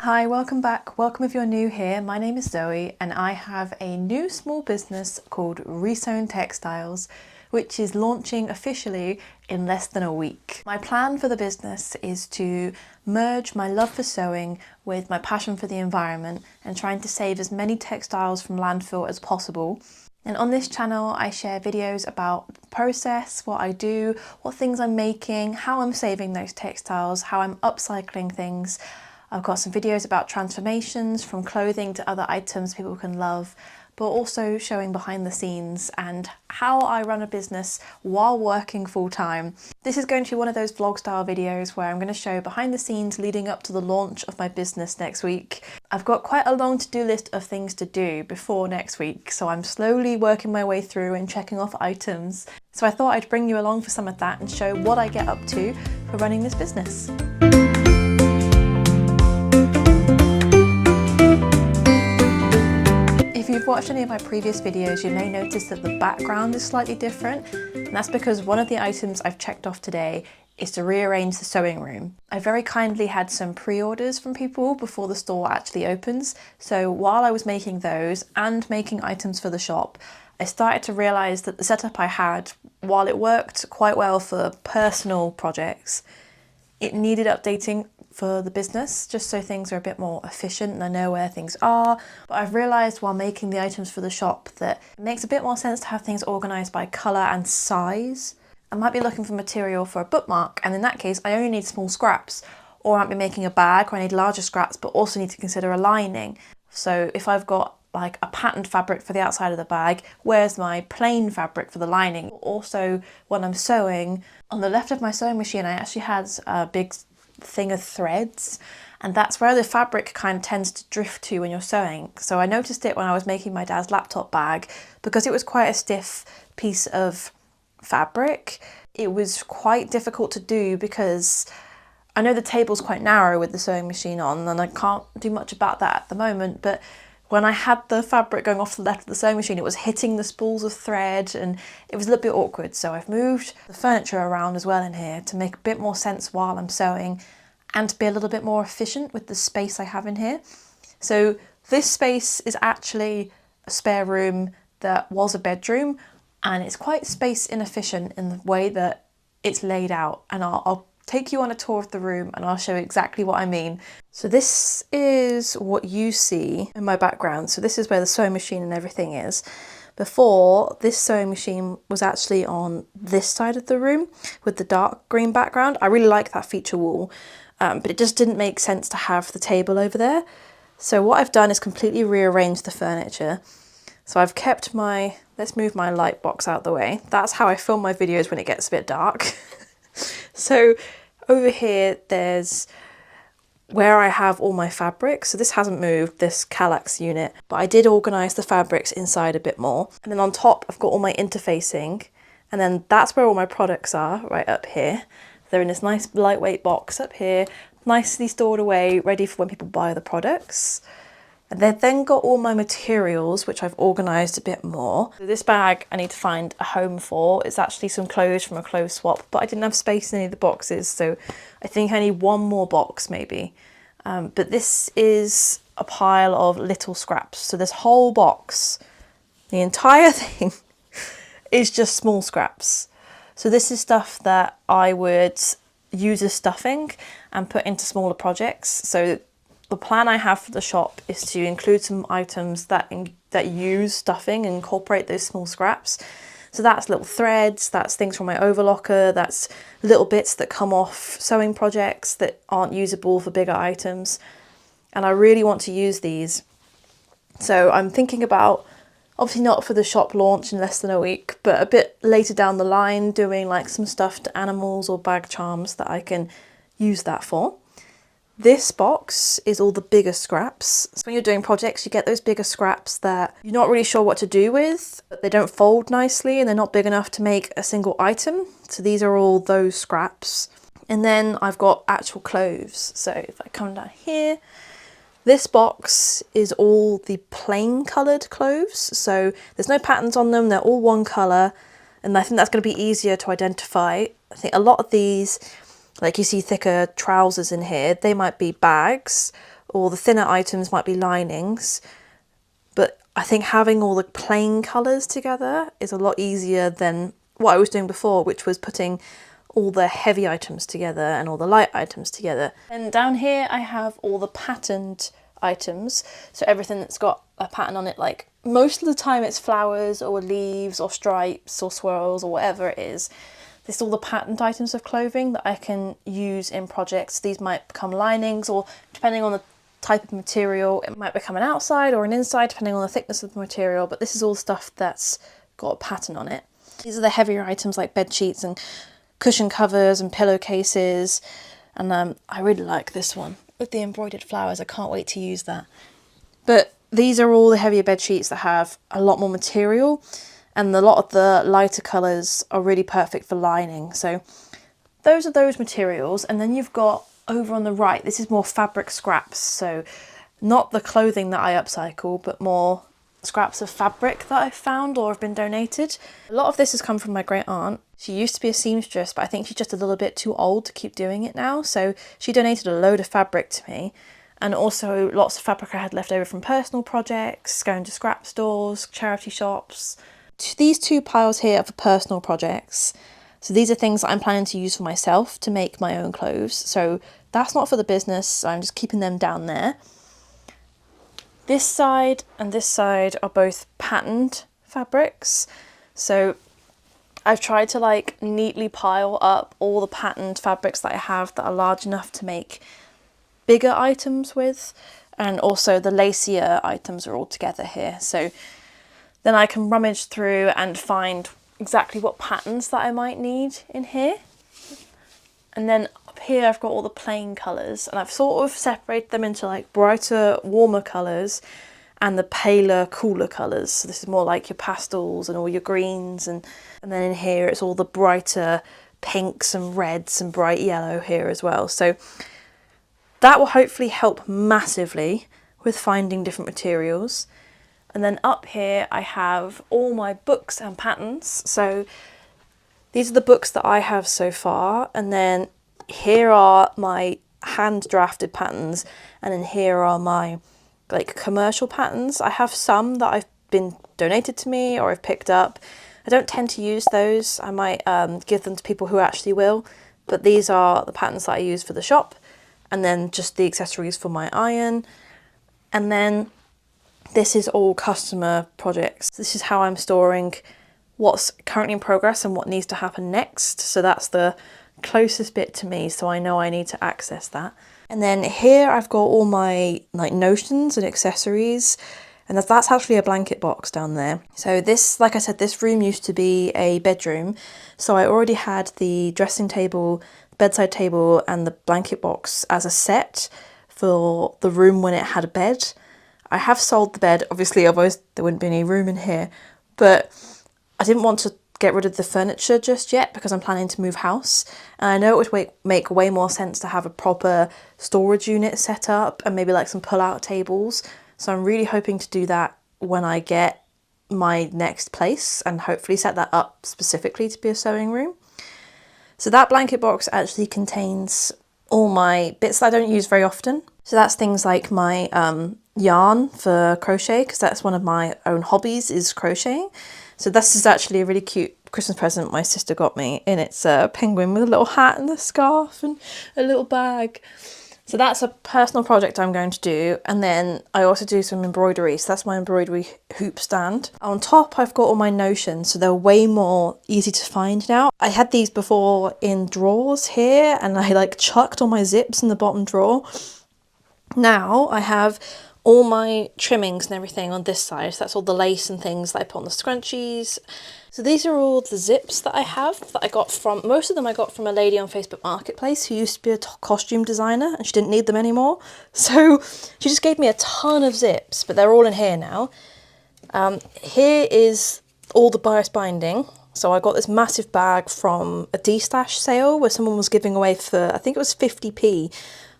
Hi, welcome back. Welcome if you're new here. My name is Zoe and I have a new small business called Resewn Textiles, which is launching officially in less than a week. My plan for the business is to merge my love for sewing with my passion for the environment and trying to save as many textiles from landfill as possible. And on this channel, I share videos about the process, what I do, what things I'm making, how I'm saving those textiles, how I'm upcycling things. I've got some videos about transformations from clothing to other items people can love, but also showing behind the scenes and how I run a business while working full time. This is going to be one of those vlog style videos where I'm going to show behind the scenes leading up to the launch of my business next week. I've got quite a long to-do list of things to do before next week, so I'm slowly working my way through and checking off items. So I thought I'd bring you along for some of that and show what I get up to for running this business. If you've watched any of my previous videos, you may notice that the background is slightly different, and that's because one of the items I've checked off today is to rearrange the sewing room. I very kindly had some pre-orders from people before the store actually opens, so while I was making those and making items for the shop, I started to realise that the setup I had, while it worked quite well for personal projects, it needed updating for the business, just so things are a bit more efficient and I know where things are. But I've realised while making the items for the shop that it makes a bit more sense to have things organised by colour and size. I might be looking for material for a bookmark, and in that case I only need small scraps, or I might be making a bag where I need larger scraps but also need to consider a lining. So if I've got like a patterned fabric for the outside of the bag, where's my plain fabric for the lining? Also, when I'm sewing, on the left of my sewing machine I actually had a big thing of threads, and that's where the fabric kind of tends to drift to when you're sewing. So I noticed it when I was making my dad's laptop bag, because it was quite a stiff piece of fabric. It was quite difficult to do because I know the table's quite narrow with the sewing machine on and I can't do much about that at the moment, but when I had the fabric going off to the left of the sewing machine, it was hitting the spools of thread and it was a little bit awkward. So I've moved the furniture around as well in here to make a bit more sense while I'm sewing and to be a little bit more efficient with the space I have in here. So this space is actually a spare room that was a bedroom, and it's quite space inefficient in the way that it's laid out. And I'll take you on a tour of the room and I'll show you exactly what I mean. So this is what you see in my background. So this is where the sewing machine and everything is. Before, this sewing machine was actually on this side of the room with the dark green background. I really like that feature wall, but it just didn't make sense to have the table over there. So what I've done is completely rearranged the furniture. So I've kept my, let's move my light box out the way. That's how I film my videos when it gets a bit dark. So over here, there's where I have all my fabrics. So this hasn't moved, this Kallax unit, but I did organise the fabrics inside a bit more. And then on top, I've got all my interfacing, and then that's where all my products are, right up here. They're in this nice lightweight box up here, nicely stored away, ready for when people buy the products. And they've then got all my materials, which I've organised a bit more. So this bag I need to find a home for. It's actually some clothes from a clothes swap, but I didn't have space in any of the boxes, so I think I need one more box maybe. But this is a pile of little scraps. So this whole box, the entire thing, is just small scraps. So this is stuff that I would use as stuffing and put into smaller projects. So the plan I have for the shop is to include some items that use stuffing and incorporate those small scraps. So that's little threads, that's things from my overlocker, that's little bits that come off sewing projects that aren't usable for bigger items. And I really want to use these. So I'm thinking about, obviously not for the shop launch in less than a week, but a bit later down the line, doing like some stuffed animals or bag charms that I can use that for. This box is all the bigger scraps. So when you're doing projects, you get those bigger scraps that you're not really sure what to do with, but they don't fold nicely and they're not big enough to make a single item. So these are all those scraps. And then I've got actual clothes. So if I come down here, this box is all the plain coloured clothes. So there's no patterns on them, they're all one colour. And I think that's going to be easier to identify. I think a lot of these, like you see thicker trousers in here, they might be bags, or the thinner items might be linings. But I think having all the plain colours together is a lot easier than what I was doing before, which was putting all the heavy items together and all the light items together. And down here I have all the patterned items, so everything that's got a pattern on it, like most of the time it's flowers or leaves or stripes or swirls or whatever it is. This is all the patterned items of clothing that I can use in projects. These might become linings, or depending on the type of material, it might become an outside or an inside depending on the thickness of the material, but this is all stuff that's got a pattern on it. These are the heavier items like bed sheets and cushion covers and pillowcases, and I really like this one with the embroidered flowers. I can't wait to use that. But these are all the heavier bed sheets that have a lot more material, and a lot of the lighter colours are really perfect for lining. So those are those materials. And then you've got over on the right, this is more fabric scraps, so not the clothing that I upcycle, but more scraps of fabric that I've found or have been donated. A lot of this has come from my great aunt. She used to be a seamstress, but I think she's just a little bit too old to keep doing it now, so she donated a load of fabric to me, and also lots of fabric I had left over from personal projects, going to scrap stores, charity shops. These two piles here are for personal projects. So these are things that I'm planning to use for myself to make my own clothes. So that's not for the business, so I'm just keeping them down there. This side and this side are both patterned fabrics. So I've tried to like neatly pile up all the patterned fabrics that I have that are large enough to make bigger items with. And also the lacier items are all together here. So then I can rummage through and find exactly what patterns that I might need in here. And then up here I've got all the plain colours, and I've sort of separated them into like brighter, warmer colours and the paler, cooler colours. So this is more like your pastels and all your greens, and then in here it's all the brighter pinks and reds and bright yellow here as well. So that will hopefully help massively with finding different materials. And then up here I have all my books and patterns. So these are the books that I have so far, and then here are my hand drafted patterns, and then here are my like commercial patterns. I have some that I've been donated to me or I've picked up. I don't tend to use those. I might give them to people who actually will, but these are the patterns that I use for the shop, and then just the accessories for my iron. And then this is all customer projects. This is how I'm storing what's currently in progress and what needs to happen next. So that's the closest bit to me, so I know I need to access that. And then here I've got all my like notions and accessories, and that's actually a blanket box down there. So this, like I said, this room used to be a bedroom, so I already had the dressing table, bedside table and the blanket box as a set for the room when it had a bed. I have sold the bed, obviously, otherwise there wouldn't be any room in here, but I didn't want to get rid of the furniture just yet because I'm planning to move house, and I know it would make way more sense to have a proper storage unit set up and maybe like some pull-out tables. So I'm really hoping to do that when I get my next place, and hopefully set that up specifically to be a sewing room. So that blanket box actually contains all my bits that I don't use very often. So that's things like my yarn for crochet, because that's one of my own hobbies, is crocheting. So this is actually a really cute Christmas present my sister got me, and it's a penguin with a little hat and a scarf and a little bag. So that's a personal project I'm going to do. And then I also do some embroidery, so that's my embroidery hoop stand. On top I've got all my notions, so they're way more easy to find now. I had these before in drawers here, and I like chucked all my zips in the bottom drawer. Now I have all my trimmings and everything on this side, so that's all the lace and things that I put on the scrunchies. So these are all the zips that I have, that I got from, most of them I got from a lady on Facebook Marketplace who used to be a costume designer, and she didn't need them anymore. So she just gave me a ton of zips, but they're all in here now. Here is all the bias binding. So I got this massive bag from a D-stash sale where someone was giving away for, I think it was 50p,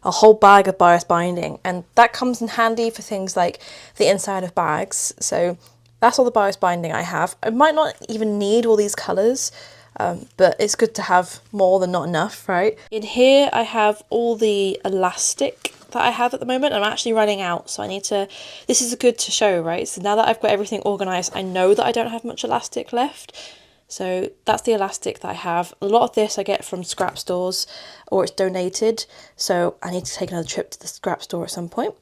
a whole bag of bias binding, and that comes in handy for things like the inside of bags. So that's all the bias binding I have. I might not even need all these colours, but it's good to have more than not enough, right? In here I have all the elastic that I have at the moment. I'm actually running out, so I need to, this is good to show, right? So now that I've got everything organised, I know that I don't have much elastic left. So that's the elastic that I have. A lot of this I get from scrap stores or it's donated, so I need to take another trip to the scrap store at some point.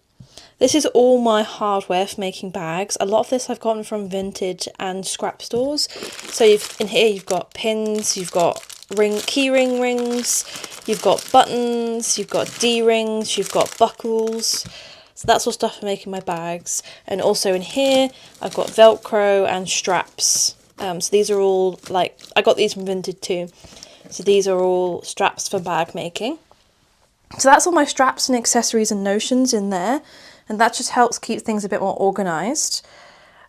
This is all my hardware for making bags. A lot of this I've gotten from vintage and scrap stores. So in here you've got pins, you've got key ring rings, you've got buttons, you've got D-rings, you've got buckles. So that's all stuff for making my bags. And also in here I've got Velcro and straps. So these are all, like, I got these from Vinted too. So these are all straps for bag making. So that's all my straps and accessories and notions in there. And that just helps keep things a bit more organised.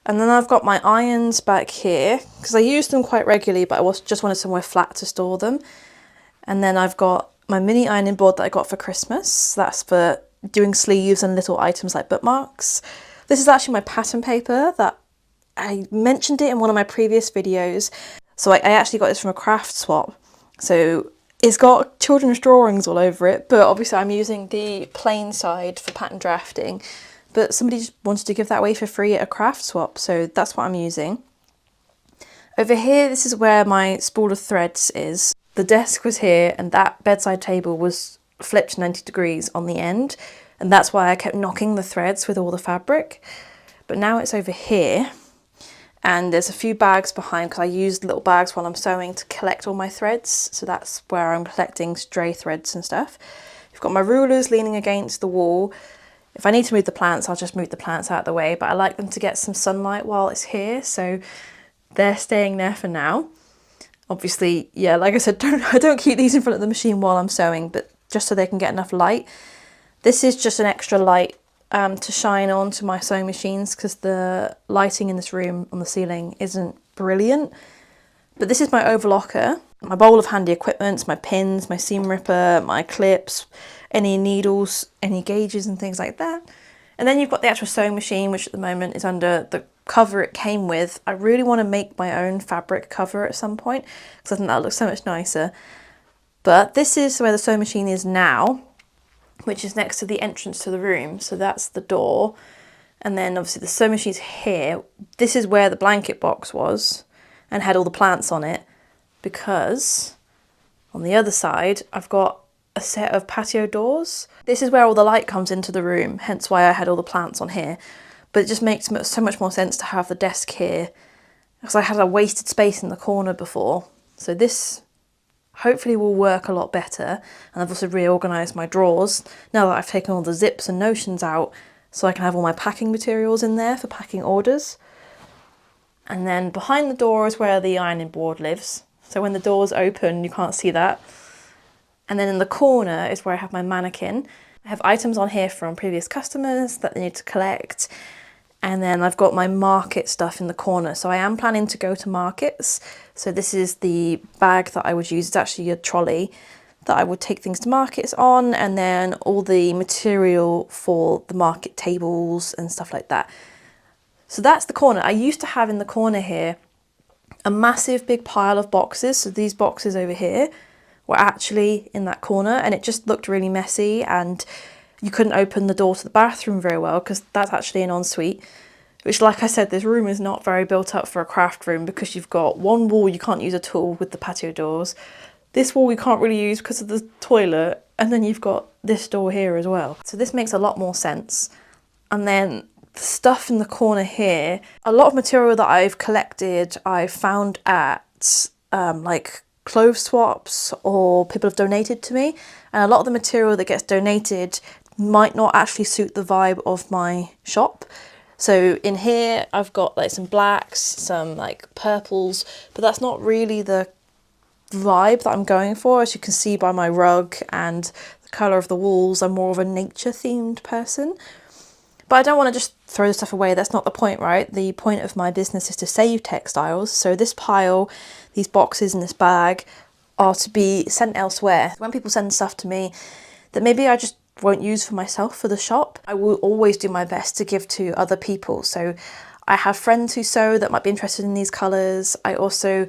And then I've got my irons back here, because I use them quite regularly, but I just wanted somewhere flat to store them. And then I've got my mini ironing board that I got for Christmas. That's for doing sleeves and little items like bookmarks. This is actually my pattern paper that I mentioned it in one of my previous videos. So I actually got this from a craft swap. So it's got children's drawings all over it, but obviously I'm using the plain side for pattern drafting. But somebody just wanted to give that away for free at a craft swap, so that's what I'm using. Over here, this is where my spool of threads is. The desk was here, and that bedside table was flipped 90 degrees on the end, and that's why I kept knocking the threads with all the fabric. But now it's over here. And there's a few bags behind because I used little bags while I'm sewing to collect all my threads. So that's where I'm collecting stray threads and stuff. You've got my rulers leaning against the wall. If I need to move the plants, I'll just move the plants out of the way. But I like them to get some sunlight while it's here. So they're staying there for now. Obviously, yeah, like I said, I don't keep these in front of the machine while I'm sewing, but just so they can get enough light. This is just an extra light to shine onto my sewing machines because the lighting in this room on the ceiling isn't brilliant. But this is my overlocker, my bowl of handy equipment, my pins, my seam ripper, my clips, any needles, any gauges and things like that. And then you've got the actual sewing machine, which at the moment is under the cover it came with. I really want to make my own fabric cover at some point because I think that looks so much nicer. But this is where the sewing machine is now, which is next to the entrance to the room. So that's the door. And then obviously the sewing machine's here. This is where the blanket box was and had all the plants on it, because on the other side, I've got a set of patio doors. This is where all the light comes into the room, hence why I had all the plants on here. But it just makes so much more sense to have the desk here, because I had a wasted space in the corner before. So this hopefully will work a lot better. And I've also reorganised my drawers now that I've taken all the zips and notions out, so I can have all my packing materials in there for packing orders. And then behind the door is where the ironing board lives. So when the door's open, you can't see that. And then in the corner is where I have my mannequin. I have items on here from previous customers that they need to collect. And then I've got my market stuff in the corner. So I am planning to go to markets. So this is the bag that I would use. It's actually a trolley that I would take things to markets on, and then all the material for the market tables and stuff like that. So that's the corner. I used to have in the corner here a massive big pile of boxes. So these boxes over here were actually in that corner, and it just looked really messy, and you couldn't open the door to the bathroom very well because that's actually an ensuite, which, like I said, this room is not very built up for a craft room because you've got one wall you can't use at all with the patio doors. This wall you can't really use because of the toilet, and then you've got this door here as well. So this makes a lot more sense. And then the stuff in the corner here, a lot of material that I've collected, I've found at like clothes swaps, or people have donated to me. And a lot of the material that gets donated might not actually suit the vibe of my shop. So in here I've got like some blacks, some like purples, but that's not really the vibe that I'm going for. As you can see by my rug and the colour of the walls, I'm more of a nature themed person. But I don't want to just throw the stuff away. That's not the point, right? The point of my business is to save textiles. So this pile, these boxes and this bag are to be sent elsewhere. When people send stuff to me that maybe I just won't use for myself for the shop, I will always do my best to give to other people. So I have friends who sew that might be interested in these colours. I also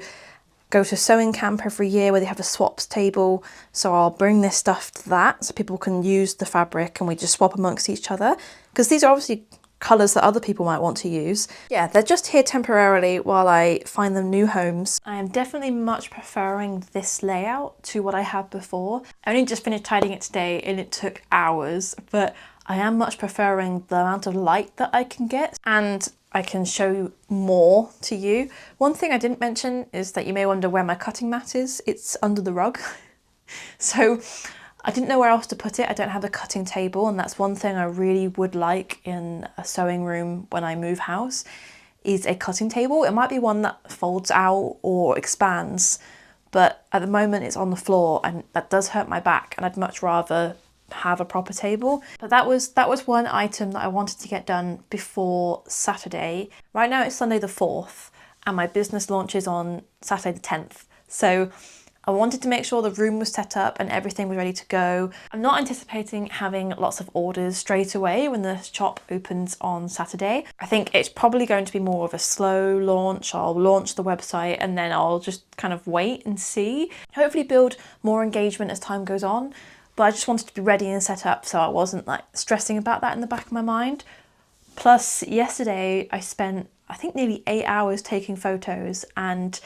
go to sewing camp every year where they have a swaps table. So I'll bring this stuff to that so people can use the fabric and we just swap amongst each other. Because these are obviously colours that other people might want to use. Yeah, they're just here temporarily while I find them new homes. I am definitely much preferring this layout to what I had before. I only just finished tidying it today and it took hours, but I am much preferring the amount of light that I can get, and I can show more to you. One thing I didn't mention is that you may wonder where my cutting mat is. It's under the rug. So I didn't know where else to put it. I don't have a cutting table, and that's one thing I really would like in a sewing room when I move house, is a cutting table. It might be one that folds out or expands, but at the moment it's on the floor and that does hurt my back, and I'd much rather have a proper table. But that was one item that I wanted to get done before Saturday. Right now it's Sunday the 4th and my business launches on Saturday the 10th. So I wanted to make sure the room was set up and everything was ready to go. I'm not anticipating having lots of orders straight away when the shop opens on Saturday. I think it's probably going to be more of a slow launch. I'll launch the website and then I'll just kind of wait and see. Hopefully build more engagement as time goes on. But I just wanted to be ready and set up so I wasn't like stressing about that in the back of my mind. Plus yesterday I spent, I think, nearly 8 hours taking photos, and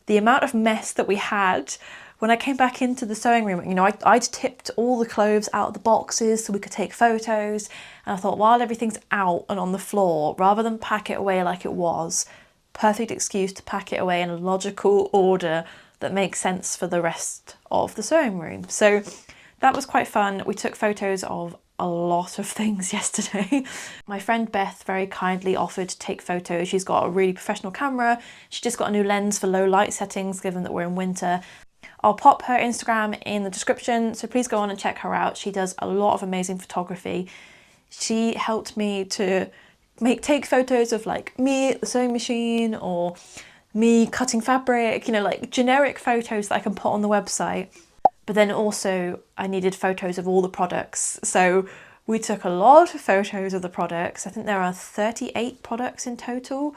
the amount of mess that we had when I came back into the sewing room, you know, I'd tipped all the clothes out of the boxes so we could take photos. And I thought, while everything's out and on the floor, rather than pack it away like it was, perfect excuse to pack it away in a logical order that makes sense for the rest of the sewing room. So that was quite fun. We took photos of a lot of things yesterday. My friend Beth very kindly offered to take photos. She's got a really professional camera. She just got a new lens for low light settings given that we're in winter. I'll pop her Instagram in the description, so please go on and check her out. She does a lot of amazing photography. She helped me to take photos of like me at the sewing machine or me cutting fabric, you know, like generic photos that I can put on the website. But then also I needed photos of all the products. So we took a lot of photos of the products. I think there are 38 products in total,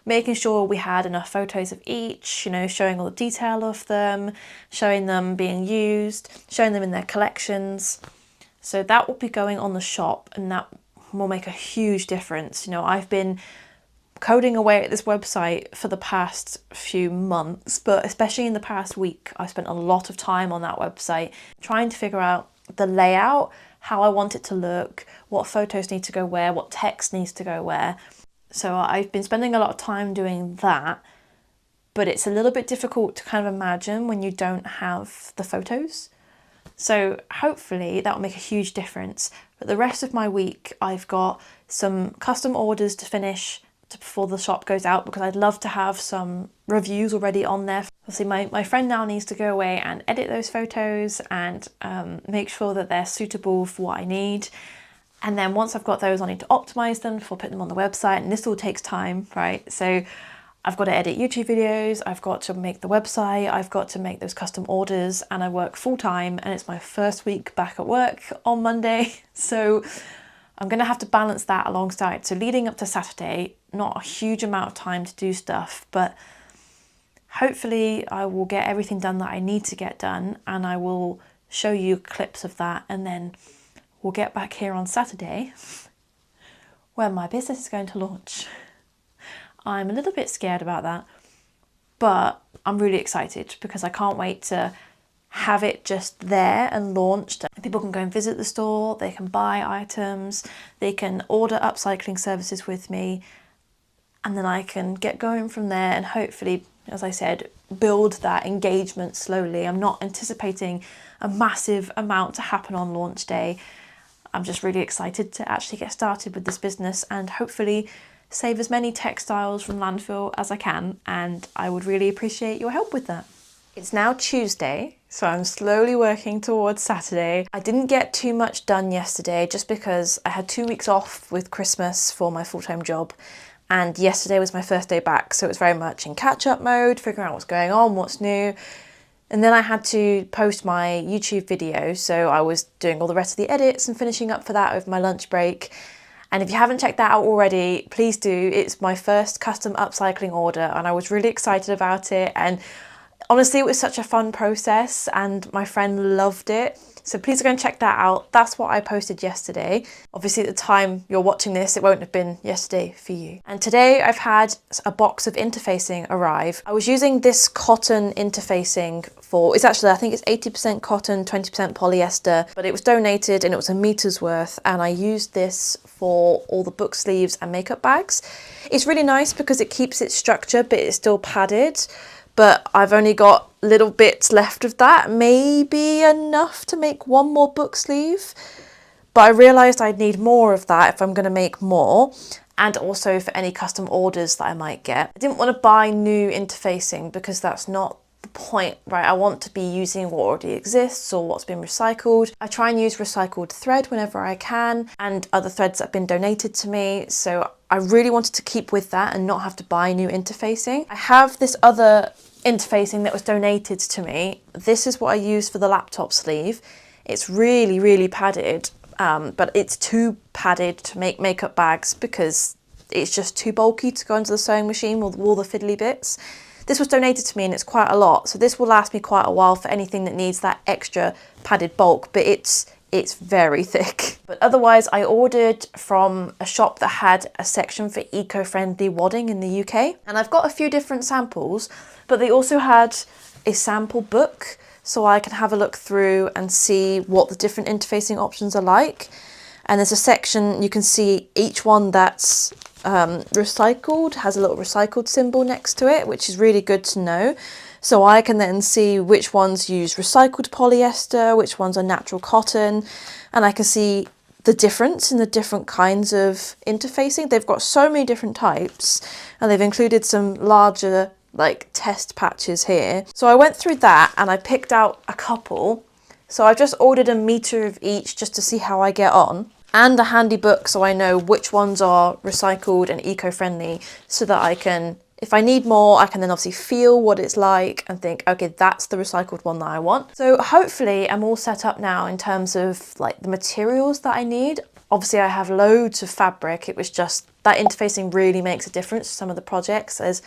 making sure we had enough photos of each, you know, showing all the detail of them, showing them being used, showing them in their collections. So that will be going on the shop and that will make a huge difference. You know, I've been coding away at this website for the past few months, but especially in the past week, I spent a lot of time on that website trying to figure out the layout, how I want it to look, what photos need to go where, what text needs to go where. So I've been spending a lot of time doing that, but it's a little bit difficult to kind of imagine when you don't have the photos. So hopefully that will make a huge difference. But the rest of my week, I've got some custom orders to finish before the shop goes out, because I'd love to have some reviews already on there. Obviously my friend now needs to go away and edit those photos and make sure that they're suitable for what I need. And then once I've got those, I need to optimize them before putting them on the website, and this all takes time, right? So I've got to edit YouTube videos, I've got to make the website, I've got to make those custom orders, and I work full time and it's my first week back at work on Monday. So I'm going to have to balance that alongside. So leading up to Saturday, not a huge amount of time to do stuff, but hopefully I will get everything done that I need to get done, and I will show you clips of that, and then we'll get back here on Saturday when my business is going to launch. I'm a little bit scared about that, but I'm really excited because I can't wait to have it just there and launched. People can go and visit the store, they can buy items, they can order upcycling services with me, and then I can get going from there and hopefully, as I said, build that engagement slowly. I'm not anticipating a massive amount to happen on launch day. I'm just really excited to actually get started with this business and hopefully save as many textiles from landfill as I can, and I would really appreciate your help with that. It's now Tuesday, so I'm slowly working towards Saturday. I didn't get too much done yesterday just because I had 2 weeks off with Christmas for my full-time job, and yesterday was my first day back, so it was very much in catch-up mode, figuring out what's going on, what's new. And then I had to post my YouTube video, so I was doing all the rest of the edits and finishing up for that over my lunch break. And if you haven't checked that out already, please do. It's my first custom upcycling order and I was really excited about it. And Honestly, it was such a fun process and my friend loved it. So please go and check that out. That's what I posted yesterday. Obviously at the time you're watching this, it won't have been yesterday for you. And today I've had a box of interfacing arrive. I was using this cotton interfacing for, it's actually, I think it's 80% cotton, 20% polyester, but it was donated and it was a meter's worth. And I used this for all the book sleeves and makeup bags. It's really nice because it keeps its structure, but it's still padded. But I've only got little bits left of that, maybe enough to make one more book sleeve. But I realised I'd need more of that if I'm going to make more, and also for any custom orders that I might get. I didn't want to buy new interfacing because that's not the point, right? I want to be using what already exists or what's been recycled. I try and use recycled thread whenever I can, and other threads that have been donated to me. So I really wanted to keep with that and not have to buy new interfacing. I have this other interfacing that was donated to me. This is what I use for the laptop sleeve. It's really, really padded, but it's too padded to make makeup bags because it's just too bulky to go into the sewing machine with all the fiddly bits. This was donated to me and it's quite a lot, so this will last me quite a while for anything that needs that extra padded bulk, but it's very thick. But otherwise, I ordered from a shop that had a section for eco-friendly wadding in the UK. And I've got a few different samples, but they also had a sample book so I can have a look through and see what the different interfacing options are like. And there's a section, you can see each one that's recycled has a little recycled symbol next to it, which is really good to know. So I can then see which ones use recycled polyester, which ones are natural cotton, and I can see the difference in the different kinds of interfacing. They've got so many different types, and they've included some larger like test patches here. So I went through that and I picked out a couple. So I've just ordered a meter of each just to see how I get on, and a handy book so I know which ones are recycled and eco-friendly, so that I can, if I need more, I can then obviously feel what it's like and think, okay, that's the recycled one that I want. So hopefully I'm all set up now in terms of like the materials that I need. Obviously I have loads of fabric. It was just that interfacing really makes a difference to some of the projects. There's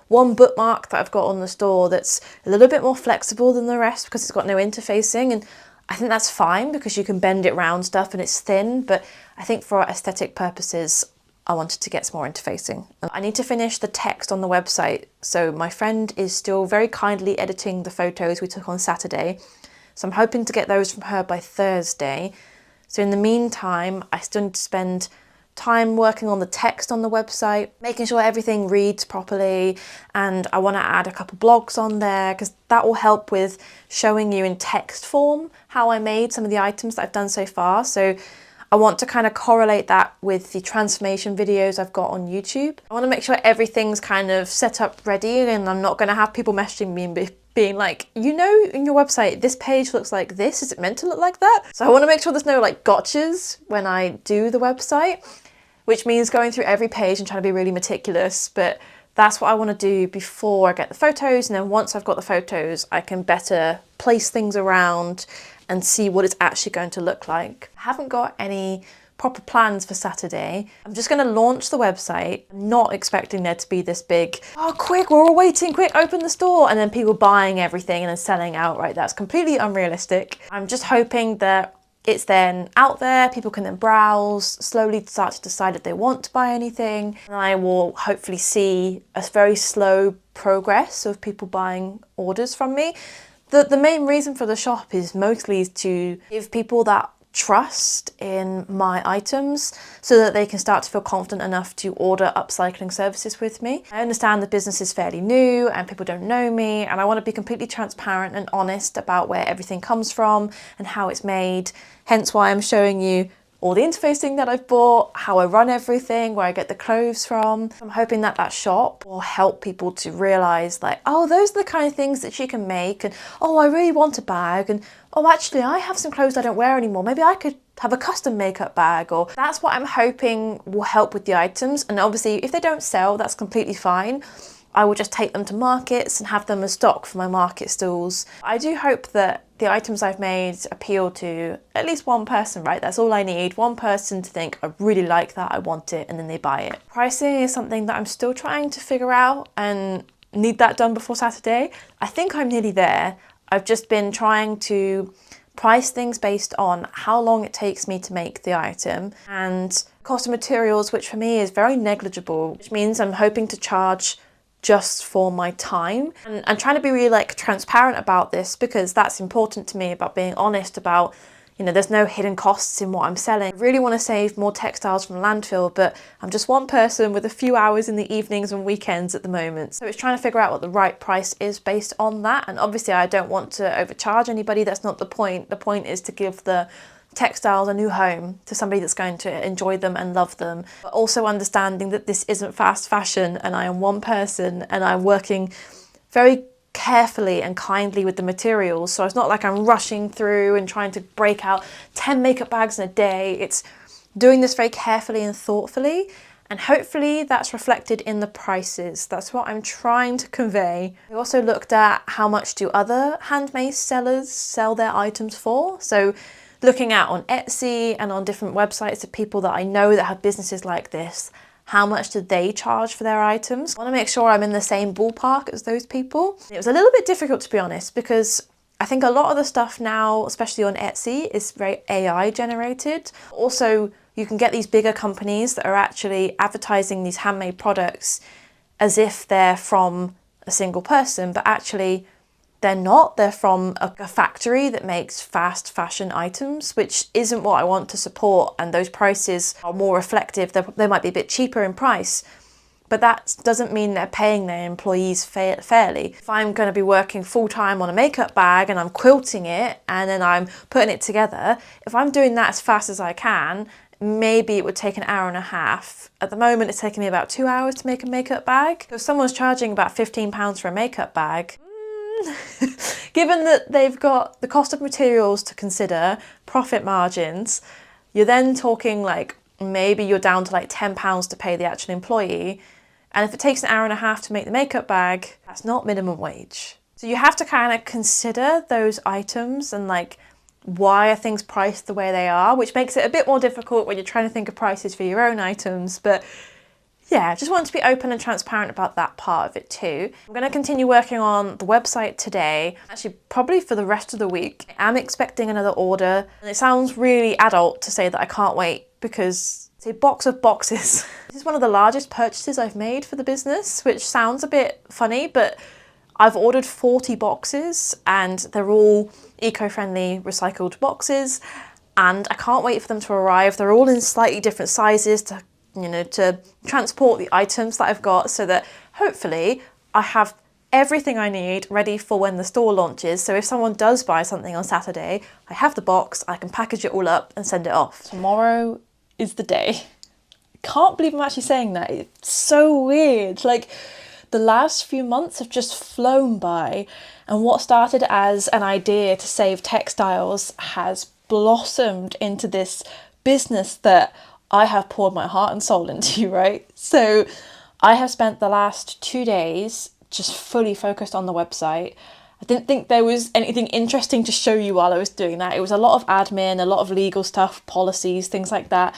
one bookmark that I've got on the store that's a little bit more flexible than the rest because it's got no interfacing, and I think that's fine because you can bend it round stuff and it's thin, but I think for aesthetic purposes I wanted to get some more interfacing. I need to finish the text on the website, so my friend is still very kindly editing the photos we took on Saturday, so I'm hoping to get those from her by Thursday. So in the meantime, I still need to spend time working on the text on the website, making sure everything reads properly, and I want to add a couple blogs on there because that will help with showing you in text form how I made some of the items that I've done so far. So I want to kind of correlate that with the transformation videos I've got on YouTube. I want to make sure everything's kind of set up ready, and I'm not going to have people messaging me and being like, you know, in your website, this page looks like this. Is it meant to look like that? So I want to make sure there's no like gotchas when I do the website, which means going through every page and trying to be really meticulous. But that's what I want to do before I get the photos. And then once I've got the photos, I can better place things around and see what it's actually going to look like. I haven't got any proper plans for Saturday. I'm just going to launch the website. I'm not expecting there to be this big, oh quick, we're all waiting, quick, open the store, and then people buying everything and then selling out, right? That's completely unrealistic. I'm just hoping that it's then out there, people can then browse, slowly start to decide if they want to buy anything, and I will hopefully see a very slow progress of people buying orders from me. The main reason for the shop is mostly to give people that trust in my items so that they can start to feel confident enough to order upcycling services with me. I understand the business is fairly new and people don't know me, and I want to be completely transparent and honest about where everything comes from and how it's made. Hence why I'm showing you all the interfacing that I've bought, how I run everything, where I get the clothes from. I'm hoping that that shop will help people to realise like, oh, those are the kind of things that she can make, and oh, I really want a bag, and oh, actually I have some clothes I don't wear anymore, maybe I could have a custom makeup bag. Or that's what I'm hoping will help with the items. And obviously if they don't sell, that's completely fine. I will just take them to markets and have them as stock for my market stalls. I do hope that the items I've made appeal to at least one person, right? That's all I need. One person to think, I really like that, I want it, and then they buy it. Pricing is something that I'm still trying to figure out, and need that done before Saturday. I think I'm nearly there. I've just been trying to price things based on how long it takes me to make the item and cost of materials, which for me is very negligible, which means I'm hoping to charge just for my time. And I'm trying to be really like transparent about this because that's important to me, about being honest about, you know, there's no hidden costs in what I'm selling. I really want to save more textiles from landfill, but I'm just one person with a few hours in the evenings and weekends at the moment. So it's trying to figure out what the right price is based on that. And obviously I don't want to overcharge anybody. That's not the point. The point is to give the textiles a new home to somebody that's going to enjoy them and love them, but also understanding that this isn't fast fashion and I am one person and I'm working very carefully and kindly with the materials. So it's not like I'm rushing through and trying to break out 10 makeup bags in a day. It's doing this very carefully and thoughtfully, and hopefully that's reflected in the prices. That's what I'm trying to convey. I also looked at how much do other handmade sellers sell their items for. So looking at on Etsy and on different websites of people that I know that have businesses like this, how much do they charge for their items? I want to make sure I'm in the same ballpark as those people. It was a little bit difficult, to be honest, because I think a lot of the stuff now, especially on Etsy, is very AI generated. Also, you can get these bigger companies that are actually advertising these handmade products as if they're from a single person, but actually they're not. They're from a factory that makes fast fashion items, which isn't what I want to support. And those prices are more reflective. They might be a bit cheaper in price, but that doesn't mean they're paying their employees fairly. If I'm going to be working full time on a makeup bag and I'm quilting it and then I'm putting it together, if I'm doing that as fast as I can, maybe it would take an hour and a half. At the moment, it's taking me about 2 hours to make a makeup bag. So if someone's charging about £15 for a makeup bag, given that they've got the cost of materials to consider, profit margins, you're then talking like maybe you're down to like £10 to pay the actual employee. And if it takes an hour and a half to make the makeup bag, that's not minimum wage. So you have to kind of consider those items and like, why are things priced the way they are, which makes it a bit more difficult when you're trying to think of prices for your own items. But yeah, just wanted to be open and transparent about that part of it too. I'm going to continue working on the website today, actually probably for the rest of the week. I am expecting another order, and it sounds really adult to say that I can't wait because it's a box of boxes. This is one of the largest purchases I've made for the business, which sounds a bit funny, but I've ordered 40 boxes and they're all eco-friendly recycled boxes, and I can't wait for them to arrive. They're all in slightly different sizes to transport the items that I've got, so that hopefully I have everything I need ready for when the store launches. So if someone does buy something on Saturday, I have the box, I can package it all up and send it off. Tomorrow is the day. I can't believe I'm actually saying that. It's so weird. Like, the last few months have just flown by, and what started as an idea to save textiles has blossomed into this business that I have poured my heart and soul into, right? So I have spent the last 2 days just fully focused on the website. I didn't think there was anything interesting to show you while I was doing that. It was a lot of admin, a lot of legal stuff, policies, things like that.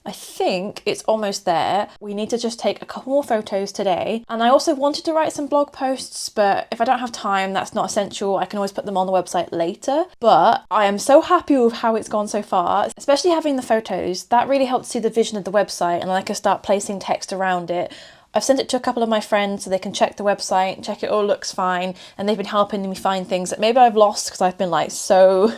I think it's almost there. We need to just take a couple more photos today. And I also wanted to write some blog posts, but if I don't have time, that's not essential. I can always put them on the website later. But I am so happy with how it's gone so far, especially having the photos. That really helped see the vision of the website, and I can start placing text around it. I've sent it to a couple of my friends so they can check the website, check it all looks fine, and they've been helping me find things that maybe I've lost because I've been so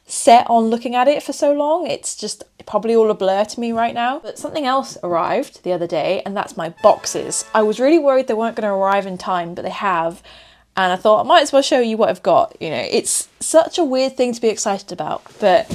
set on looking at it for so long. It's just probably all a blur to me right now. But something else arrived the other day, and that's my boxes. I was really worried they weren't going to arrive in time, but they have. And I thought I might as well show you what I've got. You know, it's such a weird thing to be excited about, but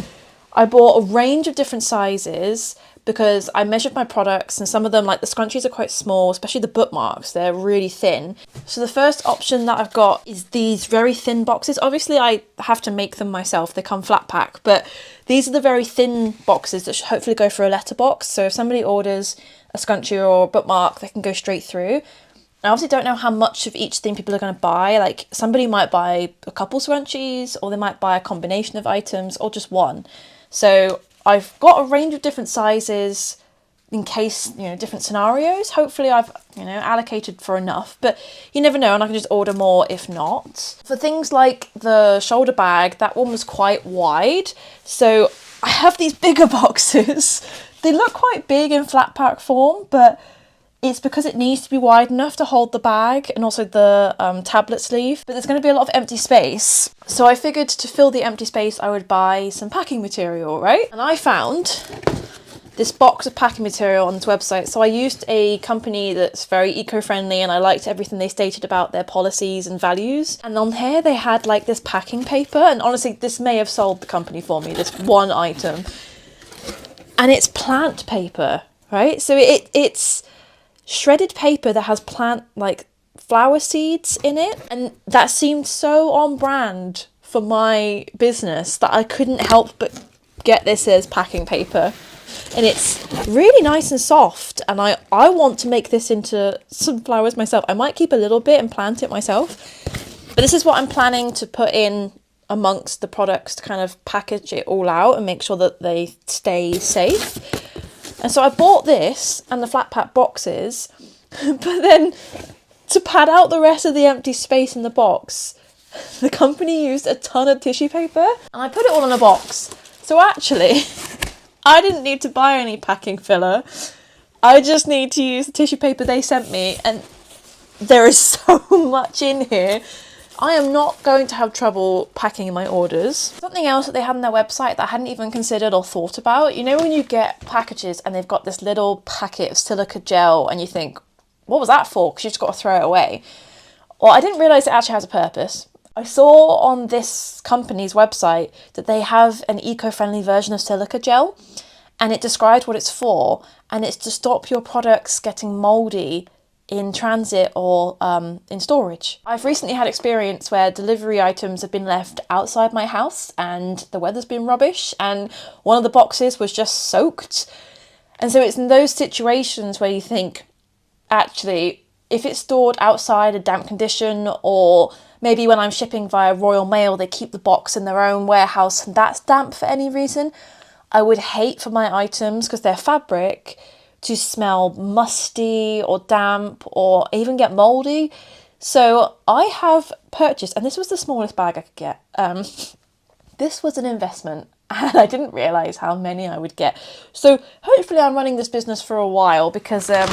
I bought a range of different sizes because I measured my products, and some of them, like the scrunchies, are quite small, especially the bookmarks, they're really thin. So the first option that I've got is these very thin boxes. Obviously I have to make them myself, they come flat pack, but these are the very thin boxes that should hopefully go for a letterbox. So if somebody orders a scrunchie or a bookmark, they can go straight through. I obviously don't know how much of each thing people are going to buy. Like, somebody might buy a couple scrunchies, or they might buy a combination of items, or just one. So I've got a range of different sizes in case, you know, different scenarios. Hopefully I've, you know, allocated for enough, but you never know, and I can just order more if not. For things like the shoulder bag, that one was quite wide, so I have these bigger boxes. They look quite big in flat pack form, but it's because it needs to be wide enough to hold the bag and also the tablet sleeve. But there's going to be a lot of empty space. So I figured to fill the empty space, I would buy some packing material, right? And I found this box of packing material on this website. So I used a company that's very eco-friendly, and I liked everything they stated about their policies and values. And on here they had like this packing paper, and honestly this may have sold the company for me, this one item. And it's plant paper, right? So it's shredded paper that has plant, like flower seeds in it, and that seemed so on brand for my business that I couldn't help but get this as packing paper. And it's really nice and soft, and I want to make this into some flowers myself. I might keep a little bit and plant it myself, but this is what I'm planning to put in amongst the products to kind of package it all out and make sure that they stay safe. And so I bought this and the flat pack boxes, but then to pad out the rest of the empty space in the box, the company used a ton of tissue paper, and I put it all in a box. So actually, I didn't need to buy any packing filler. I just need to use the tissue paper they sent me, and there is so much in here. I am not going to have trouble packing in my orders. Something else that they had on their website that I hadn't even considered or thought about, you know when you get packages and they've got this little packet of silica gel and you think, what was that for? Because you just got to throw it away. Well, I didn't realise it actually has a purpose. I saw on this company's website that they have an eco-friendly version of silica gel, and it describes what it's for, and it's to stop your products getting mouldy in transit or in storage. I've recently had experience where delivery items have been left outside my house and the weather's been rubbish and one of the boxes was just soaked. And so it's in those situations where you think, actually, if it's stored outside a damp condition, or maybe when I'm shipping via Royal Mail, they keep the box in their own warehouse and that's damp for any reason, I would hate for my items, because they're fabric, to smell musty or damp or even get mouldy. So I have purchased, and this was the smallest bag I could get. This was an investment, and I didn't realise how many I would get. So hopefully I'm running this business for a while, because I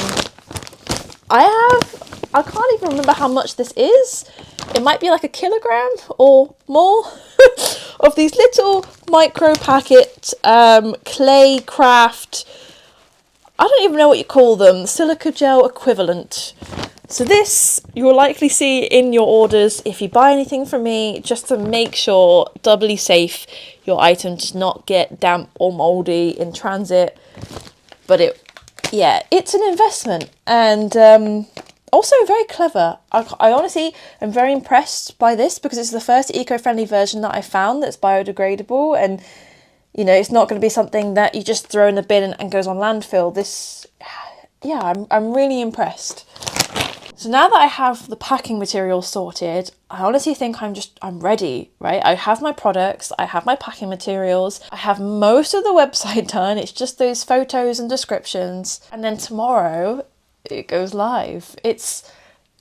can't even remember how much this is. It might be like a kilogram or more of these little micro packet clay craft, I don't even know what you call them, silica gel equivalent. So this you will likely see in your orders if you buy anything from me, just to make sure, doubly safe, your item does not get damp or mouldy in transit. But it's an investment, and also very clever. I honestly am very impressed by this, because it's the first eco-friendly version that I found that's biodegradable, and you know, it's not going to be something that you just throw in the bin and goes on landfill. I'm really impressed. So now that I have the packing material sorted, I honestly think I'm ready, right? I have my products, I have my packing materials, I have most of the website done. It's just those photos and descriptions. And then tomorrow it goes live. It's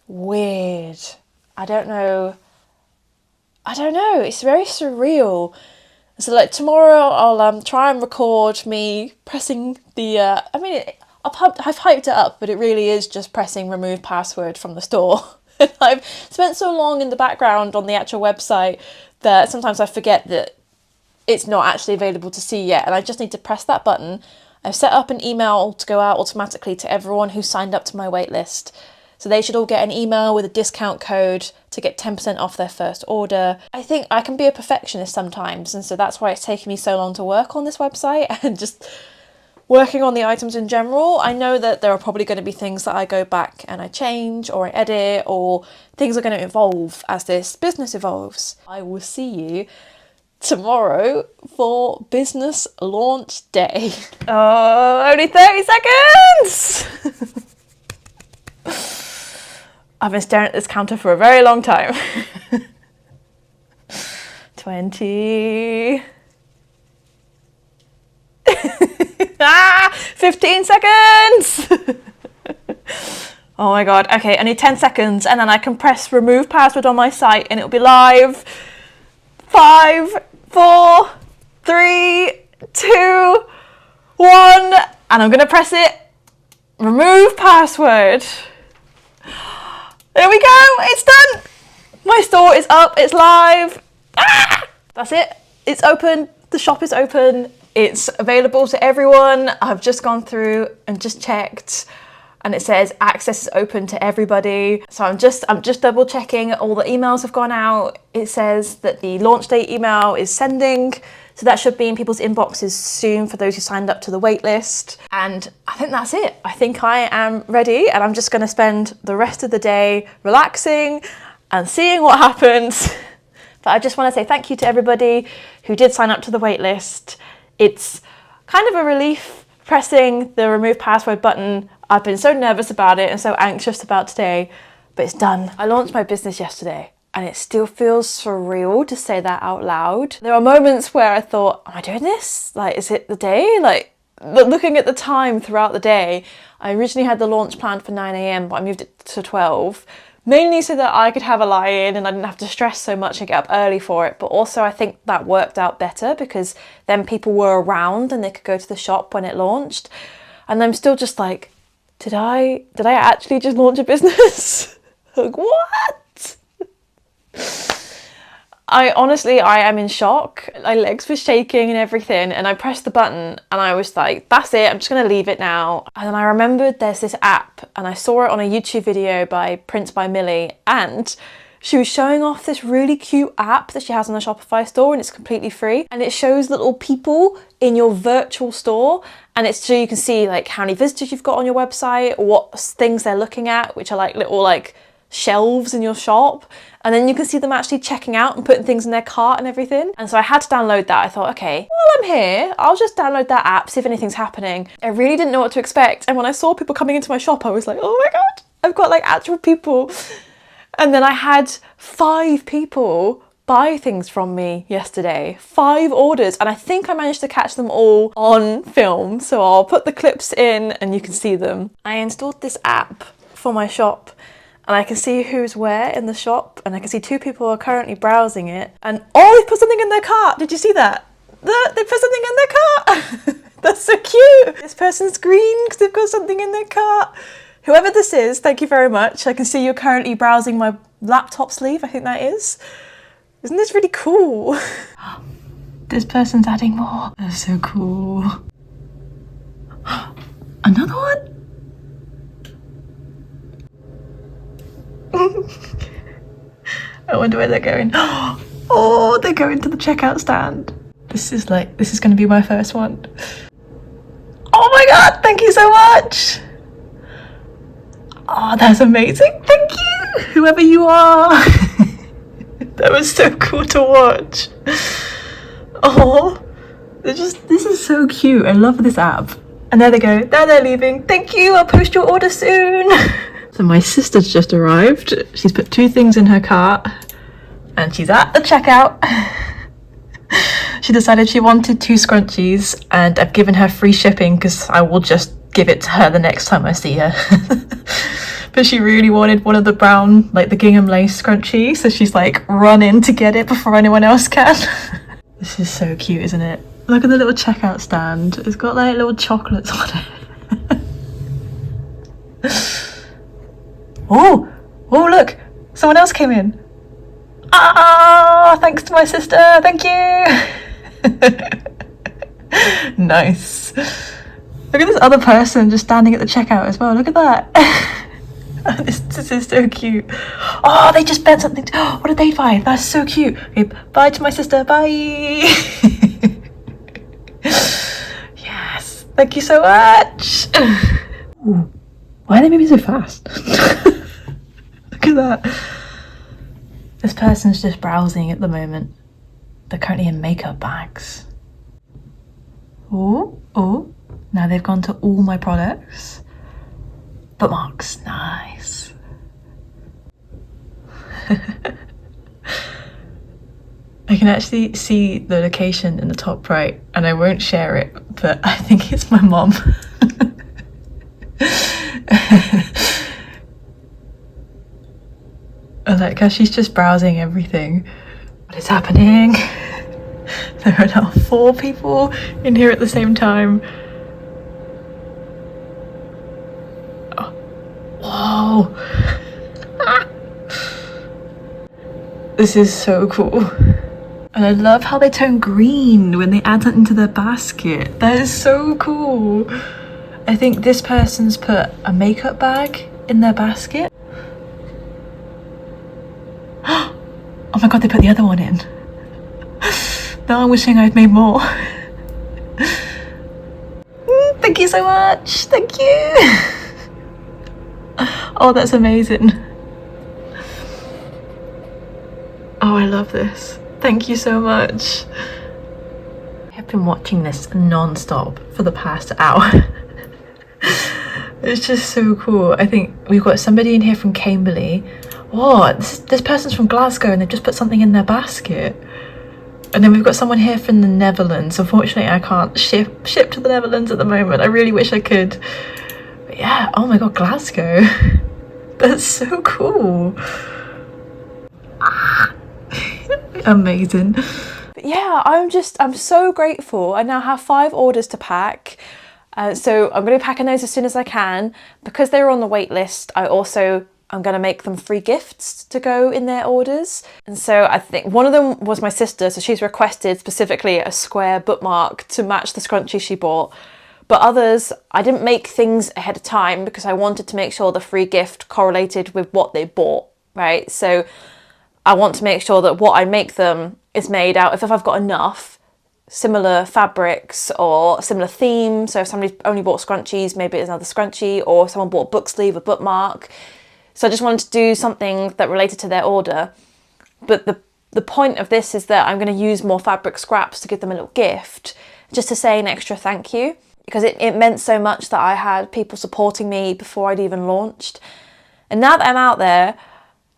weird. I don't know. It's very surreal. So like tomorrow I'll try and record me pressing the, I've hyped it up, but it really is just pressing remove password from the store. And I've spent so long in the background on the actual website that sometimes I forget that it's not actually available to see yet, and I just need to press that button. I've set up an email to go out automatically to everyone who signed up to my waitlist. So they should all get an email with a discount code to get 10% off their first order. I think I can be a perfectionist sometimes, and so that's why it's taken me so long to work on this website and just working on the items in general. I know that there are probably going to be things that I go back and I change or I edit, or things are going to evolve as this business evolves. I will see you tomorrow for business launch day. Oh, only 30 seconds! I've been staring at this counter for a very long time. 20. 15 seconds. Oh my God. Okay, I need 10 seconds and then I can press remove password on my site and it'll be live. 5, 4, 3, 2, 1. And I'm gonna press it. Remove password. There we go, it's done. My store is up, it's live. That's it, it's open, the shop is open. It's available to everyone. I've just gone through and just checked and it says access is open to everybody. So I'm just double checking all the emails have gone out. It says that the launch date email is sending. So that should be in people's inboxes soon for those who signed up to the wait list. And I think that's it. I think I am ready and I'm just gonna spend the rest of the day relaxing and seeing what happens. But I just wanna say thank you to everybody who did sign up to the wait list. It's kind of a relief pressing the remove password button. I've been so nervous about it and so anxious about today, but it's done. I launched my business yesterday and it still feels surreal to say that out loud. There are moments where I thought, am I doing this? Like, is it the day? Like, looking at the time throughout the day, I originally had the launch planned for 9 a.m, but I moved it to 12. Mainly so that I could have a lie-in and I didn't have to stress so much and get up early for it. But also I think that worked out better because then people were around and they could go to the shop when it launched. And I'm still just like, did I actually just launch a business? Like, what? I am in shock. My legs were shaking and everything and I pressed the button and I was like, that's it, I'm just gonna leave it now. And then I remembered there's this app and I saw it on a YouTube video by Prince by Millie and she was showing off this really cute app that she has on the Shopify store and it's completely free. And it shows little people in your virtual store and it's so you can see like how many visitors you've got on your website or what things they're looking at, which are like little like shelves in your shop. And then you can see them actually checking out and putting things in their cart and everything. And so I had to download that. I thought, okay, while I'm here, I'll just download that app, see if anything's happening. I really didn't know what to expect. And when I saw people coming into my shop, I was like, oh my God, I've got like actual people. And then I had 5 people buy things from me yesterday, 5 orders. And I think I managed to catch them all on film. So I'll put the clips in and you can see them. I installed this app for my shop. And I can see who's where in the shop and I can see 2 people are currently browsing it. And oh, they put something in their cart. Did you see that? They put something in their cart. That's so cute. This person's green because they've got something in their cart. Whoever this is, thank you very much. I can see you're currently browsing my laptop sleeve. I think that is. Isn't this really cool? This person's adding more. That's so cool. Another one? I wonder where they're going. Oh, they're going to the checkout stand. This is going to be my first one. Oh my God, thank you so much. Oh, that's amazing. Thank you, whoever you are. That was so cool to watch. Oh, this is so cute. I love this app. And there they go. There they're leaving. Thank you. I'll post your order soon. So my sister's just arrived. She's put 2 things in her cart and she's at the checkout. She decided she wanted 2 scrunchies and I've given her free shipping because I will just give it to her the next time I see her. But she really wanted one of the brown, like the gingham lace scrunchie. So she's like run in to get it before anyone else can. This is so cute, isn't it? Look at the little checkout stand. It's got like little chocolates on it. Oh, look, someone else came in. Ah, thanks to my sister, thank you. Nice. Look at this other person just standing at the checkout as well, look at that. This is so cute. Oh, they just bought something. What did they buy? That's so cute. Okay, bye to my sister, bye. Yes, thank you so much. Ooh, why are they moving so fast? Look at that. This person's just browsing at the moment. They're currently in makeup bags. Oh, now they've gone to all my products. Bookmarks, nice. I can actually see the location in the top right, and I won't share it, but I think it's my mom. I like how she's just browsing everything. What is happening? There are now 4 people in here at the same time. Oh. Whoa! This is so cool. And I love how they turn green when they add something to their basket. That is so cool. I think this person's put a makeup bag in their basket. Oh my god, they put the other one in. Now I'm wishing I'd made more. Thank you so much. Thank you. Oh, that's amazing. Oh, I love this. Thank you so much. I've been watching this non-stop for the past hour. It's just so cool. I think we've got somebody in here from Cambly. Oh, this person's from Glasgow and they've just put something in their basket. And then we've got someone here from the Netherlands. Unfortunately, I can't ship to the Netherlands at the moment. I really wish I could. But yeah, oh my god, Glasgow. That's so cool. Amazing. But yeah, I'm so grateful. I now have 5 orders to pack. So I'm going to be packing those as soon as I can. Because they were on the wait list, I'm going to make them free gifts to go in their orders. And so I think one of them was my sister, so she's requested specifically a square bookmark to match the scrunchie she bought. But others, I didn't make things ahead of time because I wanted to make sure the free gift correlated with what they bought, right? So I want to make sure that what I make them is made out of, if I've got enough similar fabrics or similar themes. So if somebody only bought scrunchies, maybe it's another scrunchie, or someone bought a book sleeve, a bookmark. So I just wanted to do something that related to their order. But the point of this is that I'm going to use more fabric scraps to give them a little gift, just to say an extra thank you, because it meant so much that I had people supporting me before I'd even launched. And now that I'm out there,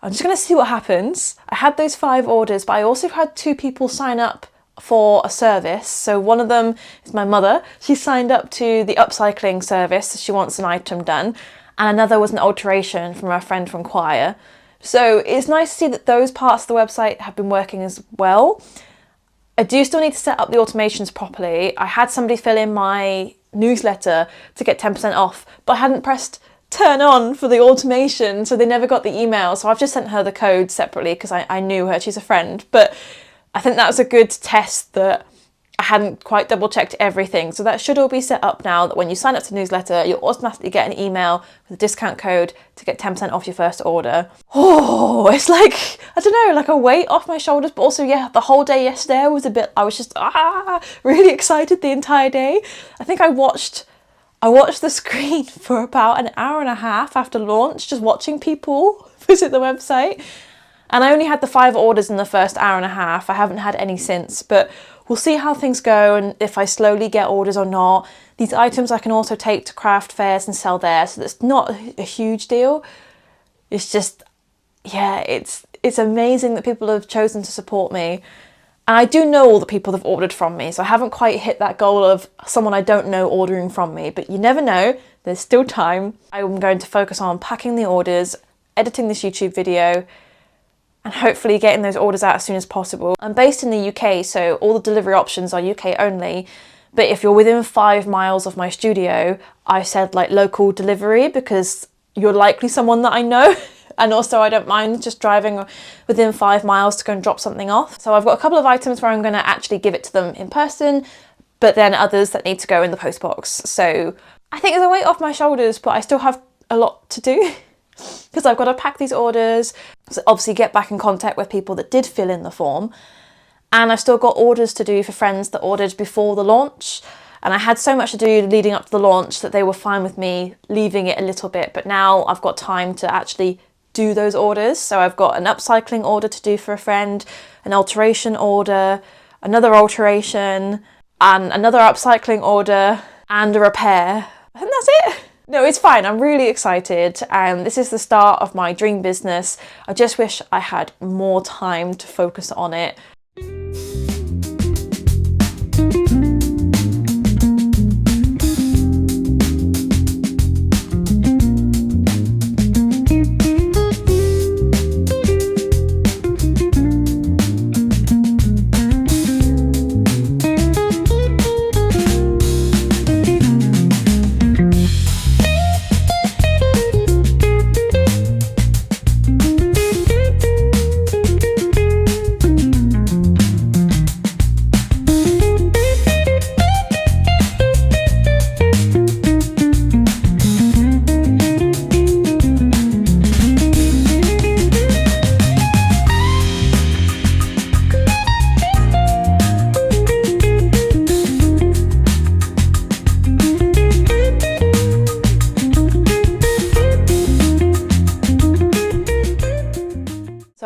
I'm just going to see what happens. I had those 5 orders, but I also had 2 people sign up for a service. So one of them is my mother. She signed up to the upcycling service. She wants an item done. And another was an alteration from a friend from choir. So it's nice to see that those parts of the website have been working as well. I do still need to set up the automations properly. I had somebody fill in my newsletter to get 10% off, but I hadn't pressed turn on for the automation, so they never got the email. So I've just sent her the code separately because I knew her, she's a friend. But I think that was a good test that I hadn't quite double checked everything. So that should all be set up now, that when you sign up to the newsletter, you'll automatically get an email with a discount code to get 10% off your first order. Oh, it's like, I don't know, like a weight off my shoulders, but also, yeah, the whole day yesterday I was just really excited the entire day. I think I watched the screen for about an hour and a half after launch, just watching people visit the website. And I only had the 5 orders in the first hour and a half. I haven't had any since, but we'll see how things go and if I slowly get orders or not. These items I can also take to craft fairs and sell there, so that's not a huge deal. It's just, yeah, it's amazing that people have chosen to support me. And I do know all the people that have ordered from me, so I haven't quite hit that goal of someone I don't know ordering from me, but you never know, there's still time. I'm going to focus on packing the orders, editing this YouTube video, and hopefully getting those orders out as soon as possible. I'm based in the UK, so all the delivery options are UK only, but if you're within 5 miles of my studio, I said like local delivery because you're likely someone that I know. And also I don't mind just driving within 5 miles to go and drop something off. So I've got a couple of items where I'm going to actually give it to them in person, but then others that need to go in the post box. So I think there's a weight off my shoulders, but I still have a lot to do because I've got to pack these orders, so obviously get back in contact with people that did fill in the form. And I've still got orders to do for friends that ordered before the launch. And I had so much to do leading up to the launch that they were fine with me leaving it a little bit. But now I've got time to actually do those orders. So I've got an upcycling order to do for a friend, an alteration order, another alteration, and another upcycling order, and a repair. I think that's it. No, it's fine. I'm really excited, and this is the start of my dream business. I just wish I had more time to focus on it.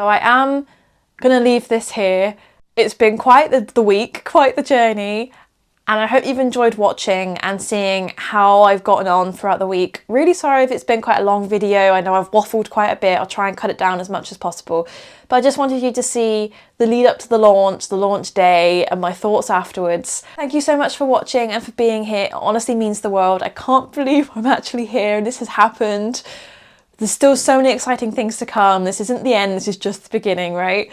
So I am gonna leave this here. It's been quite the week, quite the journey, and I hope you've enjoyed watching and seeing how I've gotten on throughout the week. Really sorry if it's been quite a long video. I know I've waffled quite a bit. I'll try and cut it down as much as possible. But I just wanted you to see the lead up to the launch day, and my thoughts afterwards. Thank you so much for watching and for being here. It honestly means the world. I can't believe I'm actually here and this has happened. There's still so many exciting things to come. This isn't the end, this is just the beginning, right?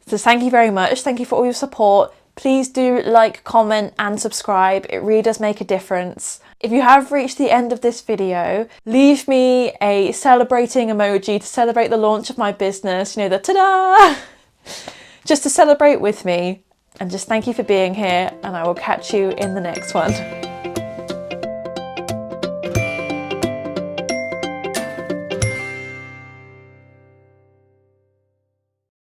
So thank you very much. Thank you for all your support. Please do like, comment and subscribe. It really does make a difference. If you have reached the end of this video, leave me a celebrating emoji to celebrate the launch of my business. You know, the ta-da! Just to celebrate with me. And just thank you for being here, and I will catch you in the next one.